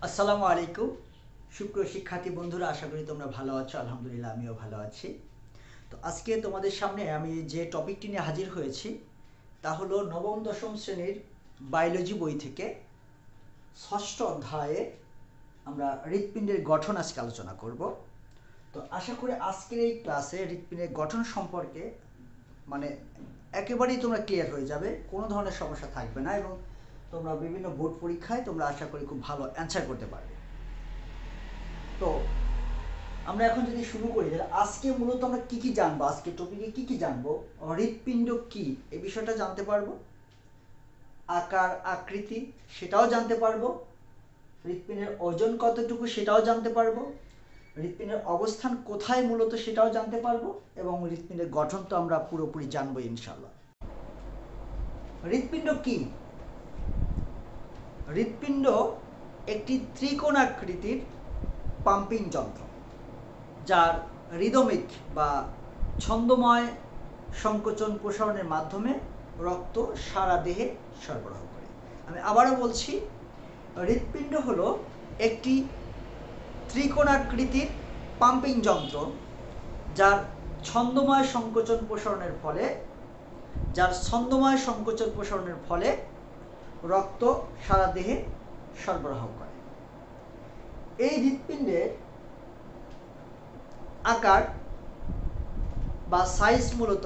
আসসালামু আলাইকুম সুপ্রিয় শিক্ষার্থী বন্ধুরা, আশা করি তোমরা ভালো আছো। আলহামদুলিল্লাহ আমিও ভালো আছি। তো আজকে তোমাদের সামনে আমি যে টপিকটি নিয়ে হাজির হয়েছি তা হলো নবম দশম শ্রেণীর বায়োলজি বই থেকে ষষ্ঠ অধ্যায়ে আমরা হৃৎপিণ্ডের গঠন আজকে আলোচনা করব। তো আশা করি আজকের এই ক্লাসে হৃৎপিণ্ডের গঠন সম্পর্কে মানে একেবারেই তোমরা ক্লিয়ার হয়ে যাবে, কোনো ধরনের সমস্যা থাকবে না এবং তোমরা বিভিন্ন বোর্ড পরীক্ষায় তোমরা আশা করি খুব ভালো অ্যান্সার করতে পারবে। তো আমরা এখন যদি শুরু করি, তাহলে আজকে মূলত আমরা কি কি জানবো, আজকে টপিকে কি কি জানবো। হৃৎপিণ্ড কি এই বিষয়টা জানতে পারবো, আকার আকৃতি সেটাও জানতে পারবো, হৃৎপিণ্ডের ওজন কতটুকু সেটাও জানতে পারবো, হৃৎপিণ্ডের অবস্থান কোথায় মূলত সেটাও জানতে পারবো এবং হৃৎপিণ্ডের গঠন তো আমরা পুরোপুরি জানবো ইনশাল্লাহ। হৃৎপিণ্ড কি? হৃৎপিণ্ড একটি ত্রিকোণাকৃতির পাম্পিং যন্ত্র, যার রিদমিক বা ছন্দময় সংকোচন প্রসারণের মাধ্যমে রক্ত সারা দেহে সরবরাহ করে। আমি আবারও বলছি, হৃৎপিণ্ড হলো একটি ত্রিকোণাকৃতির পাম্পিং যন্ত্র, যার ছন্দময় সংকোচন প্রসারণের ফলে রক্ত সারা দেহে সরবরাহ করে। এই হৃৎপিণ্ডের আকার বা সাইজ মূলত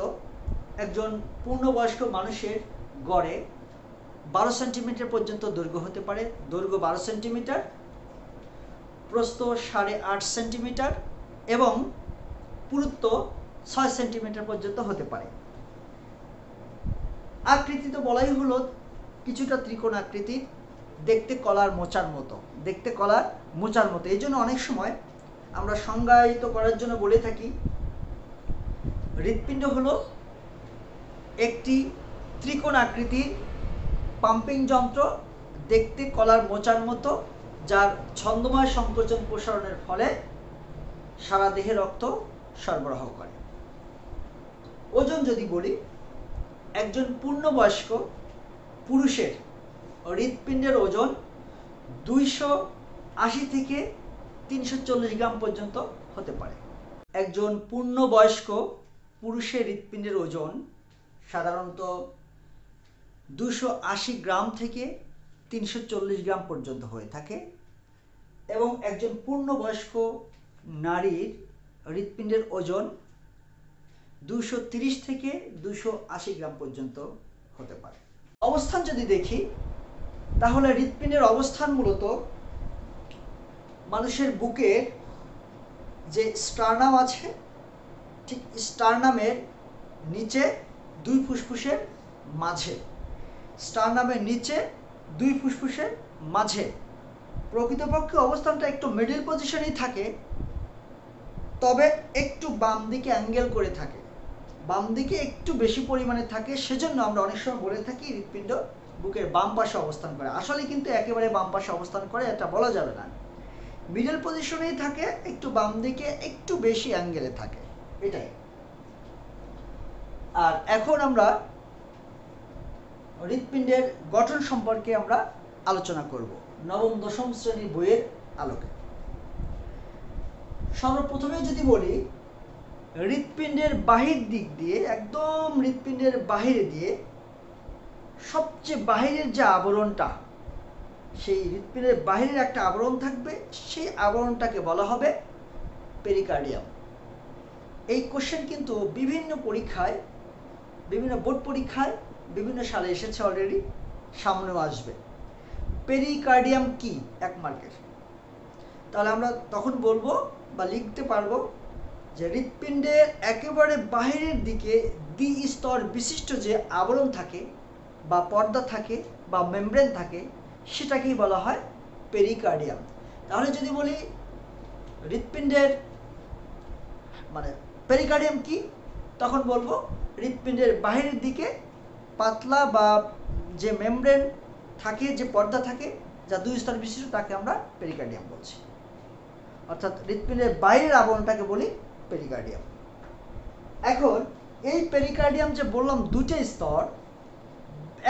একজন পূর্ণবয়স্ক মানুষের গড়ে 12 সেন্টিমিটার পর্যন্ত দৈর্ঘ্য হতে পারে। দৈর্ঘ্য 12 সেন্টিমিটার, প্রস্থ 8.5 সেন্টিমিটার এবং পুরুত্ব 6 সেন্টিমিটার পর্যন্ত হতে পারে। আকৃতি তো বলাই হলো কিছুটা ত্রিকোণ আকৃতির, দেখতে কলার মোচার মতো। এই জন্য অনেক সময় আমরা সংজ্ঞায়িত করার জন্য বলে থাকি হৃৎপিণ্ড হলো একটি ত্রিকোণ আকৃতির পাম্পিং যন্ত্র, দেখতে কলার মোচার মতো, যার ছন্দময় সংকোচন প্রসারণের ফলে সারা দেহে রক্ত সরবরাহ করে। ওজন যদি বলি, একজন পূর্ণবয়স্ক পুরুষের হৃৎপিণ্ডের ওজন 280 থেকে 340 গ্রাম পর্যন্ত হতে পারে। একজন পূর্ণবয়স্ক পুরুষের হৃৎপিণ্ডের ওজন সাধারণত 280 গ্রাম থেকে 340 গ্রাম পর্যন্ত হয়ে থাকে এবং একজন পূর্ণবয়স্ক নারীর হৃৎপিণ্ডের ওজন 230 থেকে 280 গ্রাম পর্যন্ত হতে পারে। অবস্থান যদি দেখি, তাহলে হৃৎপিণ্ডের অবস্থান মূলত মানুষের বুকের যে স্টার্নাম আছে, ঠিক স্টার্নামের নিচে দুই ফুসফুসের মাঝে প্রকৃতপক্ষে অবস্থানটা একটু মিডল পজিশনেই থাকে, তবে একটু বাম দিকে অ্যাঙ্গেল করে থাকে, বাম দিকে একটু বেশি পরিমাণে থাকে। সেজন্য আমরা অনেক সময় বলে থাকি হৃৎপিণ্ড বুকের বাম পাশে অবস্থান করে। আসলে কিন্তু একেবারে বাম পাশে অবস্থান করে এটা বলা যাবে না, মিডল পজিশনেই থাকে, একটু বাম দিকে একটু বেশি অ্যাঙ্গেলে থাকে, এটাই। আর এখন আমরা হৃৎপিণ্ডের গঠন সম্পর্কে আমরা আলোচনা করব নবম দশম শ্রেণীর বইয়ের আলোকে। সর্বপ্রথমে যদি বলি, হৃৎপিণ্ডের বাহির দিক দিয়ে, একদম হৃৎপিণ্ডের বাহিরে দিয়ে সবচেয়ে বাহিরের যে আবরণটা, সেই হৃৎপিণ্ডের বাহিরের একটা আবরণ থাকবে, সেই আবরণটাকে বলা হবে পেরিকার্ডিয়াম। এই কোশ্চেন কিন্তু বিভিন্ন পরীক্ষায়, বিভিন্ন বোর্ড পরীক্ষায় বিভিন্ন সালে এসেছে, অলরেডি সামনেও আসবে। পেরিকার্ডিয়াম কি 1 মার্কের। তাহলে আমরা তখন বলবো বা লিখতে পারবো যে হৃৎপিণ্ডের একেবারে বাহিরের দিকে দ্বিস্তর বিশিষ্ট যে আবরণ থাকে বা পর্দা থাকে বা মেমব্রেন থাকে, সেটাকেই বলা হয় পেরিকার্ডিয়াম। তাহলে যদি বলি হৃৎপিণ্ডের পেরিকার্ডিয়াম কি, তখন বলবো হৃৎপিণ্ডের বাহিরের দিকে পাতলা বা যে মেমব্রেন থাকে, যে পর্দা থাকে, যা 2 স্তর বিশিষ্ট, তাকে আমরা পেরিকার্ডিয়াম বলছি। অর্থাৎ হৃৎপিণ্ডের বাইরের আবরণটাকে বলি পেরিকার্ডিয়াম। এখন এই পেরিকার্ডিয়াম যে বললাম 2টা স্তর,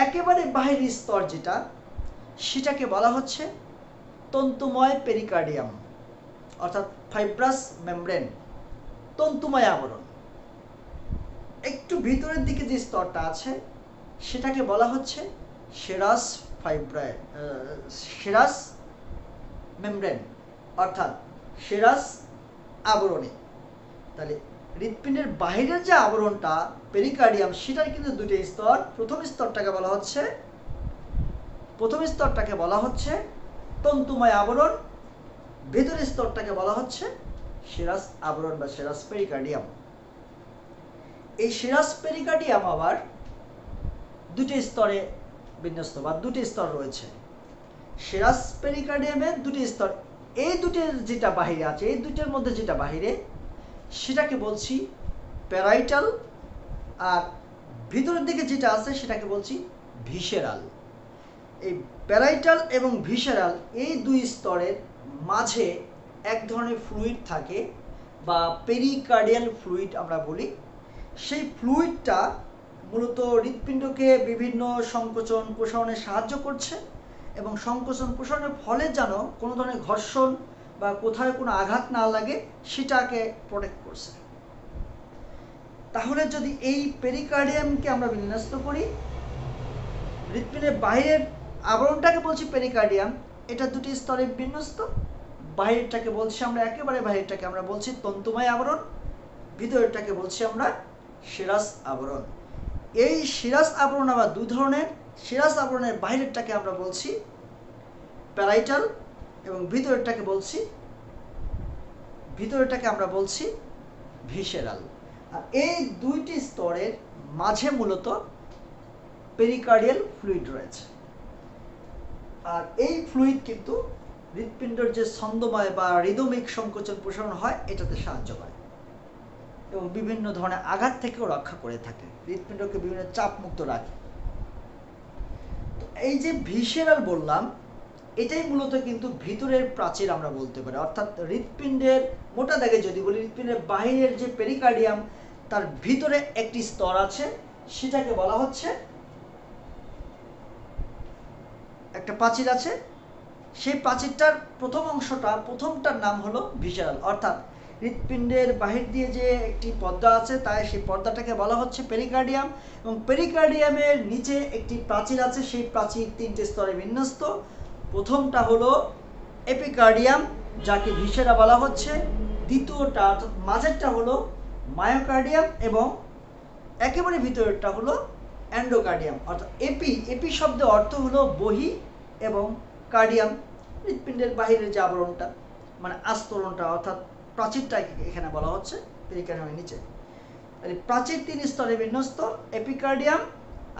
একেবারে বাহিরের স্তর যেটা, সেটাকে বলা হচ্ছে তন্তুময় পেরিকার্ডিয়াম অর্থাৎ ফাইব্রাস মেমব্রেন, তন্তুময় আবরণ। একটু ভিতরের দিকে যে স্তরটা আছে সেটাকে বলা হচ্ছে সেরাস সেরাস মেমব্রেন অর্থাৎ সেরাস আবরণী। তাহলে হৃৎপিণ্ডের বাহিরের যে আবরণটা পেরিকার্ডিয়াম, সেটার কিন্তু দুটো স্তর। প্রথম স্তরটাকে বলা হচ্ছে তন্তুময় আবরণ, ভেতরের স্তরটাকে বলা হচ্ছে সেরাস আবরণ বা সেরাস পেরিকার্ডিয়াম। এই সেরাস পেরিকার্ডিয়াম আবার দুটি স্তরে বিন্যস্ত বা দুটি স্তর রয়েছে। সেরাস পেরিকার্ডিয়ামের দুটি স্তর, এই দুটির যেটা বাহিরে আছে, এই দুটির মধ্যে যেটা বাহিরে সেটাকে বলছি প্যারাইটাল, আর ভিতরের দিকে যেটা আছে সেটাকে বলছি ভিসেরাল। এই প্যারাইটাল এবং ভিসেরাল এই দুই স্তরের মাঝে এক ধরনের ফ্লুইড থাকে বা পেরিকার্ডিয়াল ফ্লুইড আমরা বলি। সেই ফ্লুইডটা মূলত হৃৎপিণ্ডকে বিভিন্ন সংকোচন প্রসারণে সাহায্য করছে এবং সংকোচন প্রসারণের ফলে যেন কোনো ধরনের ঘর্ষণ বা কোথায় কোনো আঘাত না লাগে সেটাকে প্রোটেক্ট করছে। তাহলে যদি এই পেরিকার্ডিয়ামকে আমরা বিন্যস্ত করি, হৃৎপিণ্ডের বাইরের আবরণটাকে বলছি পেরিকার্ডিয়াম, এটা দুটি স্তরে বিন্যস্ত। বাহিরটাকে বলছি আমরা, একেবারে বাহিরটাকে আমরা বলছি তন্তুময় আবরণ, ভিতরটাকে বলছি আমরা সেরাস আবরণ। এই সেরাস আবরণ আবার দুই ধরনের। সেরাস আবরণের বাইরেরটাকে আমরা বলছি প্যারাইটাল এবং ভিতরেরটাকে আমরা বলছি ভিসেরাল। আর এই দুইটি স্তরের মাঝে মূলত পেরিকার্ডিয়াল ফ্লুইড রয়েছে। আর এই ফ্লুইড কিন্তু হৃৎপিণ্ডের যে ছন্দময় বা রিদমিক সংকোচন প্রসারণ হয় এটাতে সাহায্য করে এবং বিভিন্ন ধরনের আঘাত থেকেও রক্ষা করে থাকে, হৃৎপিণ্ডকে বিভিন্ন চাপ মুক্ত রাখে। তো এই যে ভিসেরাল বললাম, এটাই মূলত কিন্তু ভিতরের প্রাচীর আমরা বলতে পারি। অর্থাৎ হৃৎপিণ্ডের মোটা দাগে যদি বলি, হৃৎপিণ্ডের বাহিরের যে পেরিকার্ডিয়াম তার ভিতরে একটি স্তর আছে, সেটাকে বলা হচ্ছে একটা প্রাচীর আছে। সেই প্রাচীরটার প্রথমটার নাম হলো ভিসেরাল। অর্থাৎ হৃৎপিণ্ডের বাহির দিয়ে যে একটি পর্দা আছে, তাই সেই পর্দাটাকে বলা হচ্ছে পেরিকার্ডিয়াম এবং পেরিকার্ডিয়ামের নিচে একটি প্রাচীর আছে। সেই প্রাচীর তিনটে স্তরে বিন্যস্ত। প্রথমটা হলো এপিকার্ডিয়াম, যাকে ভিসেরা বলা হচ্ছে। দ্বিতীয়টা অর্থাৎ মাঝেরটা হলো মায়োকার্ডিয়াম এবং একেবারে ভিতরেরটা হলো এন্ডোকার্ডিয়াম। অর্থাৎ এপি শব্দের অর্থ হলো বহি এবং কার্ডিয়াম হৃৎপিণ্ডের বাহিরের যে আবরণটা মানে আস্তরণটা, অর্থাৎ প্রাচীরটা এখানে বলা হচ্ছে পেরিকার্ডিয়ামের নিচে। প্রাচীর তিন স্তরে বিন্যস্ত, এপিকার্ডিয়াম,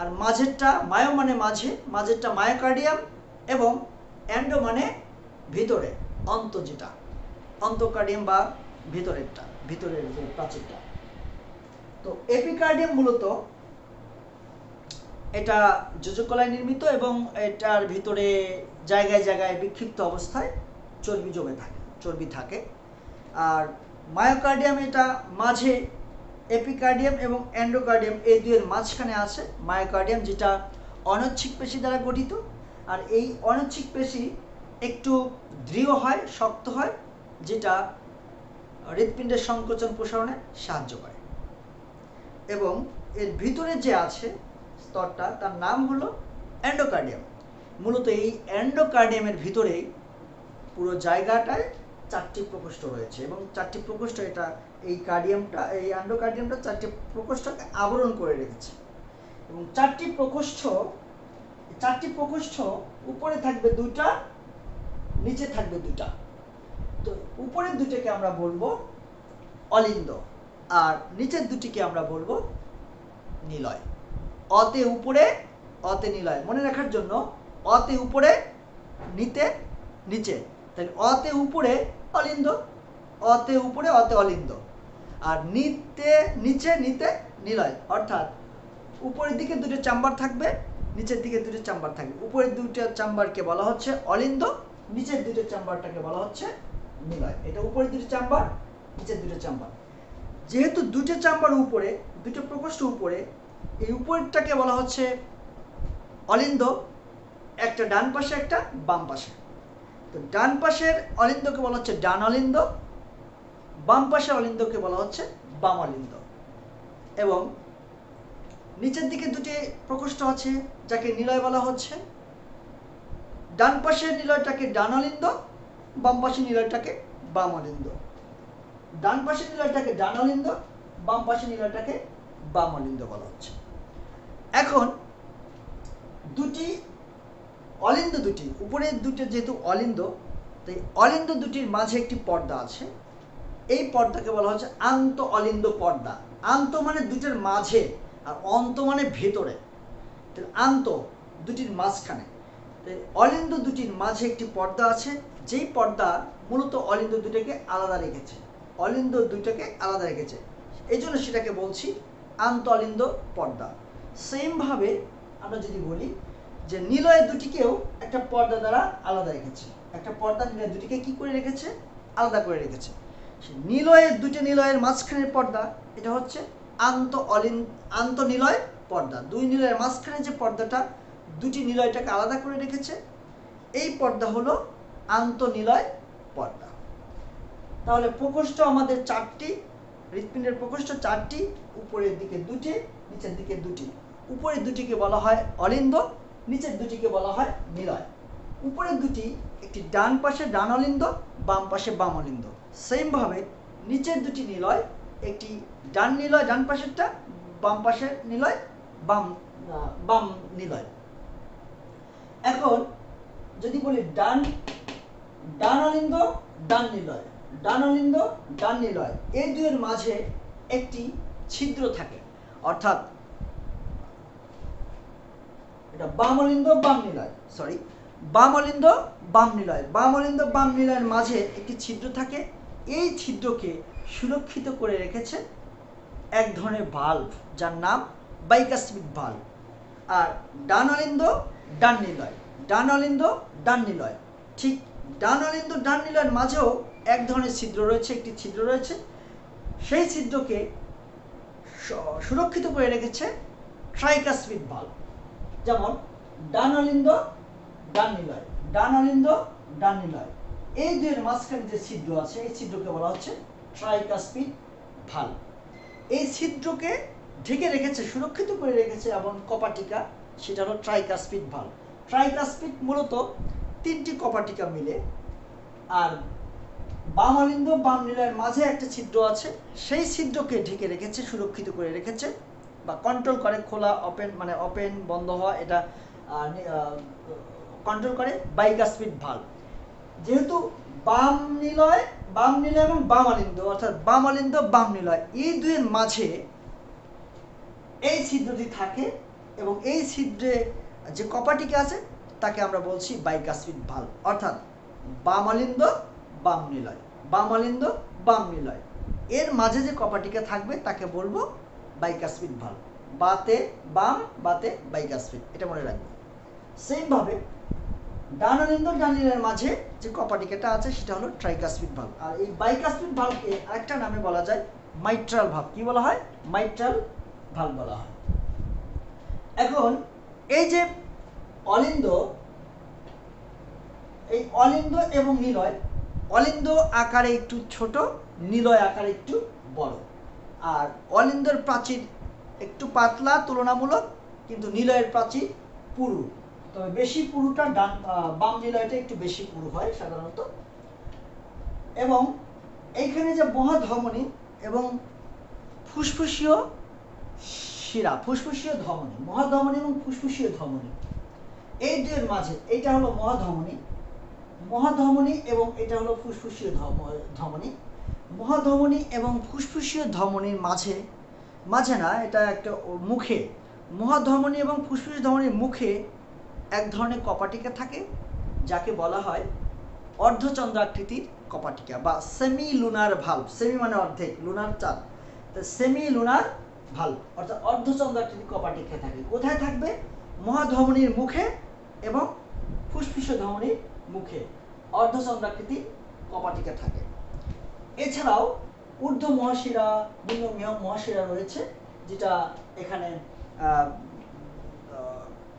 আর মাঝেরটা মায়ো মানে মাঝেরটা মায়োকার্ডিয়াম এবং এন্ডো মানে ভিতরে, যেটা অন্তকার্ডিয়াম বা ভিতরের যে প্রাচীরটা। তো এপিকার্ডিয়াম মূলত এটা যোজকলায় নির্মিত এবং এটার ভিতরে জায়গায় জায়গায় বিক্ষিপ্ত অবস্থায় চর্বি থাকে। আর মায়োকার্ডিয়াম এটা মাঝে, এপিকার্ডিয়াম এবং এন্ডোকার্ডিয়াম এই দুইয়ের মাঝখানে আছে মায়োকার্ডিয়াম, যেটা অনৈচ্ছিক পেশি দ্বারা গঠিত। আর এই অনৈচ্ছিক পেশি একটু দৃঢ় হয়, শক্ত হয়, যেটা হৃৎপিণ্ডের সংকোচন প্রসারণে সাহায্য করে। এবং এর ভিতরে যে আছে স্তরটা, তার নাম হলো এন্ডোকার্ডিয়াম। মূলত এই এন্ডোকার্ডিয়ামের ভিতরেই পুরো জায়গাটায় চারটি প্রকোষ্ঠ রয়েছে এবং চারটি প্রকোষ্ঠ এই এন্ডোকার্ডিয়ামটা চারটি প্রকোষ্ঠকে আবরণ করে রেখেছে। এবং চারটি প্রকোষ্ঠ উপরে থাকবে দুটা, নিচে থাকবে দুটা। তো উপরের দুটিকে আমরা বলবো অলিন্দ আর নিচের দুটিকে আমরা বলবো নিলয়। অতে উপরে, অতে নিলয়। মনে রাখার জন্য অতে উপরে, নিতে নিচে। তাহলে অতে উপরে অলিন্দ, অতে উপরে অতে অলিন্দ, আর নিচে নিতে নিলয়। অর্থাৎ উপরের দিকে দুটো চেম্বার থাকবে, নিচের দিকে দুটো চেম্বার থাকবে। উপরের দুটো চেম্বারকে বলা হচ্ছে অলিন্দ, নিচের দুটো চেম্বারটাকে বলা হচ্ছে নিলয়। এটা উপরের দুটো চেম্বার, নিচের দুটো চেম্বার। যেহেতু দুটো চেম্বার উপরে, দুটো প্রকোষ্ঠ উপরে, এই উপরেরটাকে বলা হচ্ছে অলিন্দ, একটা ডান পাশে একটা বাম পাশে। তো ডান পাশের অলিন্দকে বলা হচ্ছে ডান অলিন্দ, বাম পাশের অলিন্দকে বলা হচ্ছে বাম অলিন্দ। এবং নিচের দিকে দুটি প্রকোষ্ঠ আছে যাকে নিলয় বলা হচ্ছে। ডান পাশের নিলয়টাকে ডান অলিন্দ, বাম পাশের নিলয়টাকে বাম অলিন্দ। ডান পাশের নিলয়টাকে ডান অলিন্দ, বাম পাশের নিলয়টাকে বাম অলিন্দ বলা হচ্ছে। এখন দুটি অলিন্দ দুটি, উপরের দুটো যেহেতু অলিন্দ, তাই অলিন্দ দুটির মাঝে একটি পর্দা আছে। এই পর্দাকে বলা হচ্ছে আন্ত অলিন্দ পর্দা। আন্ত মানে দুটির মাঝে, আর অন্ত মানে ভেতরে। আন্ত দুটির মাঝখানে, অলিন্দ দুটির মাঝে একটি পর্দা আছে, যেই পর্দা মূলত অলিন্দ দুটোকে আলাদা রেখেছে। অলিন্দ দুটোকে আলাদা রেখেছে, এই জন্য সেটাকে বলছি আন্ত অলিন্দ পর্দা। সেমভাবে আমরা যদি বলি যে নিলয় দুটিকেও একটা পর্দা দ্বারা আলাদা রেখেছে। একটা পর্দা নিলয় দুটিকে কি করে রেখেছে? আলাদা করে রেখেছে। নিলয়ের দুটি নিলয়ের মাঝখানের পর্দা, এটা হচ্ছে আন্ত নিলয় পর্দা। দুই নিলয়ের মাঝখানে যে পর্দাটা দুটি নিলয়টাকে আলাদা করে রেখেছে, এই পর্দা হলো আন্ত নিলয় পর্দা। তাহলে প্রকোষ্ঠ আমাদের চারটি, হৃৎপিণ্ডের প্রকোষ্ঠ চারটি, উপরের দিকে দুটি, নিচের দিকে দুটি। উপরের দুটিকে বলা হয় অলিন্দ, নিচের দুটিকে বলা হয় নিলয়। উপরের দুটি একটি ডান পাশে ডান অলিন্দ, বাম পাশে বাম অলিন্দ। সেমভাবে নিচের দুটি নিলয়, একটি ডান নিলয় ডান পাশেরটা, বাম পাশের নিলয় বাম নিলয়। এখন যদি বলি ডান অলিন্দ ডান নিলয়, ডান অলিন্দ ডান নিলয়, এই দুইয়ের মাঝে একটি ছিদ্র থাকে, অর্থাৎ এটা বাম অলিন্দ বাম নিলয়, বাম অলিন্দ বাম নিলয়। বাম অলিন্দ বাম নিলয়ের মাঝে একটি ছিদ্র থাকে। এই ছিদ্রকে সুরক্ষিত করে রেখেছে এক ধরনের ভাল্ব, যার নাম বাইকাসপিড ভাল্ব। আর ডান অলিন্দ ডান নিলয়, ডান অলিন্দ ডান নিলয়, ঠিক ডান অলিন্দ ডান নিলয়ের মাঝেও এক ধরনের ছিদ্র রয়েছে, একটি ছিদ্র রয়েছে। সেই ছিদ্রকে সুরক্ষিত করে রেখেছে ট্রাইকাসপিড ভাল্ব। যেমন ডান অলিন্দ ডান নিলয়, ডান অলিন্দ ডান নিলয়, এই দুইয়ের মাঝখানে যে ছিদ্র আছে, এই ছিদ্রকে বলা হচ্ছে ট্রাইকাসপিড ভাল্ব। এই ছিদ্রকে ঢেকে রেখেছে, সুরক্ষিত করে রেখেছে এবং কপাটিকা, সেটা হলো ট্রাইকাসপিড ভাল্ব। ট্রাইকাসপিড মূলত তিনটি কপাটিকা মিলে। আর বাম অলিন্দ বাম নিলয়ের মাঝে একটা ছিদ্র আছে, সেই ছিদ্রকে ঢেকে রেখেছে, সুরক্ষিত করে রেখেছে বা কন্ট্রোল করে, খোলা ওপেন মানে ওপেন বন্ধ হওয়া, এটা কন্ট্রোল করে বাইকাসপিড ভাল্ব। যেহেতু বাম নিলয় এবং বাম অলিন্দ, অর্থাৎ বাম অলিন্দ বাম নিলয়, এই দুইয়ের মাঝে এই ছিদ্রটি থাকে এবং এই ছিদ্রে যে কপাটিকা আছে তাকে আমরা বলছি বাইকাসপিড ভাল্ব। অর্থাৎ বাম অলিন্দ বাম নিলয়, বাম অলিন্দ বাম নিলয়, এর মাঝে যে কপাটিকা থাকবে তাকে বলবো বাইকাসপিড ভাল্ব। বাতে বাম, বাতে বাইকাসপিড, এটা মনে রাখবো। সেমভাবে ডান অলিন্দ ডান নিলয়ের মাঝে যে কপাটিকাটা আছে সেটা হলো ট্রাইকাসপিড ভাল্ব। আর এই বাইকাসপিড ভাল্বকে আরেকটা নামে বলা যায় মাইট্রাল ভাল্ব। কি বলা হয়? মাইট্রাল ভাল্ব বলা হয়। এখন এই যে অলিন্দ, এই অলিন্দ এবং নিলয়, অলিন্দ আকারে একটু ছোট, নিলয় আকারে একটু বড়। আর অলিন্দর প্রাচীর একটু পাতলা তুলনামূলক, কিন্তু নিলয়ের প্রাচীর পুরু। তবে বেশি পুরুটা বাম নিলয়টা একটু বেশি পুরু হয় সাধারণত। এবং এইখানে যে মহাধমনী এবং ফুসফুসীয় শিরা, ফুসফুসীয় ধমনী, মহাধমনী এবং ফুসফুসীয় ধমনী, এই দুইয়ের মাঝে, এইটা হলো মহাধমনী এবং এটা হলো ফুসফুসীয় ধমনী। মহাধমনী এবং ফুসফুসীয় ধমনীর মাঝে না, এটা একটা মুখে, মহাধমনী এবং ফুসফুসীয় ধমনীর মুখে এক ধরনের কপাটিকা থাকে, যাকে বলা হয় অর্ধচন্দ্রাকৃতির কপাটিকা বা সেমি লুনার ভাল্ব। সেমি মানে অর্ধেক, লুনার চাঁদ, সেমি লুনার ভাল্ব, অর্থাৎ অর্ধচন্দ্রাকৃতির কপাটিকা থাকে। কোথায় থাকবে? মহাধমনীর মুখে এবং ফুসফুসীয় ধমনীর মুখে অর্ধচন্দ্রাকৃতির কপাটিকা থাকে। এছাড়াও ঊর্ধ্ব মহাশিরা, নিম্ন মহাশিরা রয়েছে, যেটা এখানে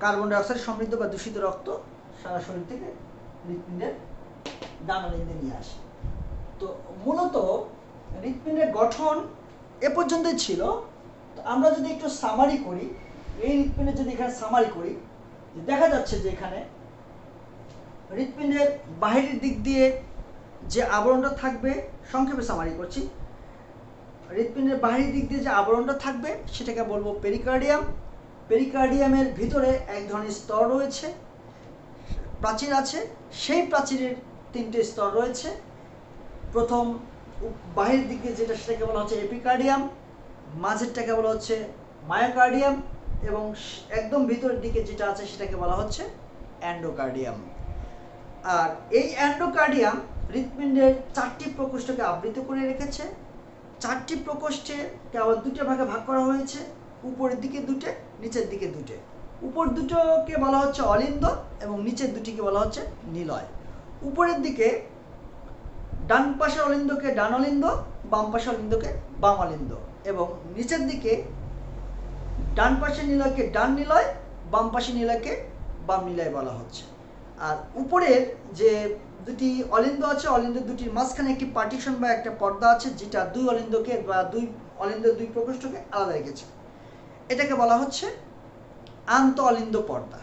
কার্বন ডাই অক্সাইড সমৃদ্ধ বা দূষিত রক্ত সারা শরীর থেকে হৃৎপিণ্ডের ডান অলিন্দে নিয়ে আসে। তো মূলত হৃৎপিণ্ডের গঠন এ পর্যন্তই ছিল। তো আমরা যদি একটু সামারি করি, এই হৃৎপিণ্ডের যদি এখানে সামারি করি, দেখা যাচ্ছে যে এখানে হৃৎপিণ্ডের বাহিরের দিক দিয়ে যে আবরণটা থাকবে, সংক্ষেপে সামারি করছি, হৃৎপিণ্ডের বাহিরের দিক দিয়ে যে আবরণটা থাকবে সেটাকে বলবো পেরিকার্ডিয়াম। পেরিকার্ডিয়ামের ভিতরে এক ধরনের স্তর রয়েছে, প্রাচীর আছে, সেই প্রাচীরের 3টে স্তর রয়েছে। প্রথম বাহিরের দিকে যেটা সেটাকে বলা হচ্ছে এপিকার্ডিয়াম, মাঝেরটাকে বলা হচ্ছে মায়োকার্ডিয়াম, এবং একদম ভিতরের দিকে যেটা আছে সেটাকে বলা হচ্ছে অ্যান্ডোকার্ডিয়াম। আর এই অ্যান্ডোকার্ডিয়াম হৃৎপিণ্ডের 4টি প্রকোষ্ঠকে আবৃত করে রেখেছে। 4টি প্রকোষ্ঠে কেবল 2টে ভাগে ভাগ করা হয়েছে, উপরের দিকে 2টে, নিচের দিকে 2টে। উপর দুটোকে বলা হচ্ছে অলিন্দ এবং নিচের দুটিকে বলা হচ্ছে নিলয়। উপরের দিকে ডান পাশের অলিন্দকে ডান অলিন্দ, বাম পাশের অলিন্দকে বাম অলিন্দ, এবং নিচের দিকে ডান পাশের নিলয়কে ডান নিলয়, বাম পাশের নিলয়কে বাম নিলয় বলা হচ্ছে। আর উপরের যে 2টি অলিন্দ আছে, অলিন্দের 2টির মাঝখানে একটি পার্টিশন বা একটা পর্দা আছে, যেটা 2 অলিন্দকে বা 2 অলিন্দের 2 প্রকোষ্ঠকে আলাদা রেখেছে। এটাকে বলা হচ্ছে আন্ত অলিন্দ পর্দা।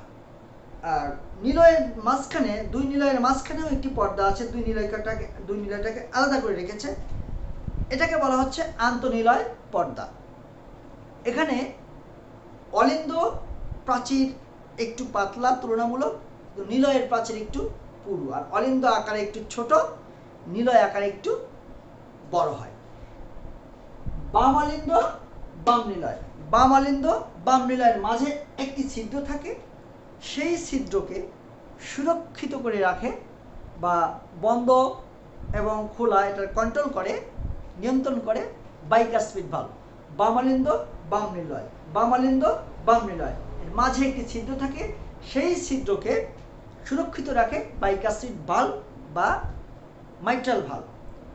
আর নিলয়ের মাঝখানে, 2 নিলয়ের মাঝখানেও একটি পর্দা আছে, 2 নিলয়টাকে আলাদা করে রেখেছে। এটাকে বলা হচ্ছে আন্তঃনিলয় পর্দা। এখানে অলিন্দ প্রাচীর একটু পাতলা তুলনামূলক, নিলয়ের প্রাচীর একটু পুরু, আর অলিন্দ আকারে একটু ছোট, নিলয় আকারে একটু বড় হয়। বাম অলিন্দ বাম নিলয়, বাম অলিন্দ বাম নিলয়ের মাঝে একটি ছিদ্র থাকে, সেই ছিদ্রকে সুরক্ষিত করে রাখে বা বন্ধ এবং খোলা এটা কন্ট্রোল করে, নিয়ন্ত্রণ করে বাইকাসপিড ভালভ। বাম অলিন্দ বাম নিলয়, বাম অলিন্দ বাম নিলয়, এর মাঝে একটি ছিদ্র থাকে, সেই ছিদ্রকে সুরক্ষিত রাখে বাইকাসপিড ভালভ বা মাইট্রাল ভালভ।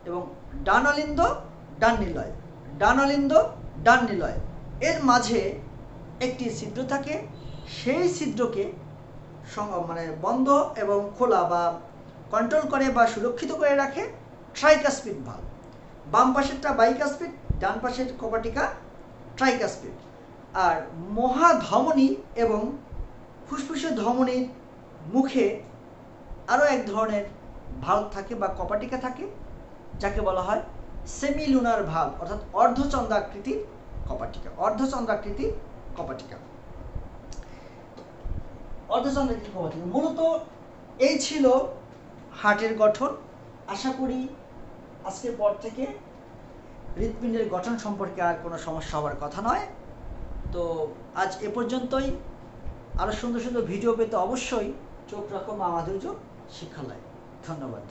এবং ডান অলিন্দ ডান নিলয়, ডান অলিন্দ ডান নিলয়, এর মাঝে একটি ছিদ্র থাকে, সেই ছিদ্রকে বন্ধ এবং খোলা বা কন্ট্রোল করে বা সুরক্ষিত করে রাখে ট্রাইকাসপিড ভালভ। বাম পাশেরটা বাইকাসপিড, ডান পাশের কপাটিকা ট্রাইকাসপিড। আর মহাধমনী এবং ফুসফুসের ধমনীর মুখে আরও এক ধরনের ভালভ থাকে বা কপাটিকা থাকে, যাকে বলা হয় সেমিলুনার ভালভ, অর্থাৎ অর্ধচন্দ্রাকৃতির কপাটিকা। অর্ধচন্দ্রাকৃতির কপাটিকা, অর্ধচন্দ্রাকৃতির কপাটিকা। মূলত এই ছিল হার্টের গঠন। আশা করি আজকের পর থেকে হৃৎপিণ্ডের গঠন সম্পর্কে আর কোনো সমস্যা হওয়ার কথা নয়। তো আজ এ পর্যন্তই। আরও সুন্দর সুন্দর ভিডিও পেতে অবশ্যই চোখ রাখো মা মাধুর্য শিক্ষালয়। ধন্যবাদ।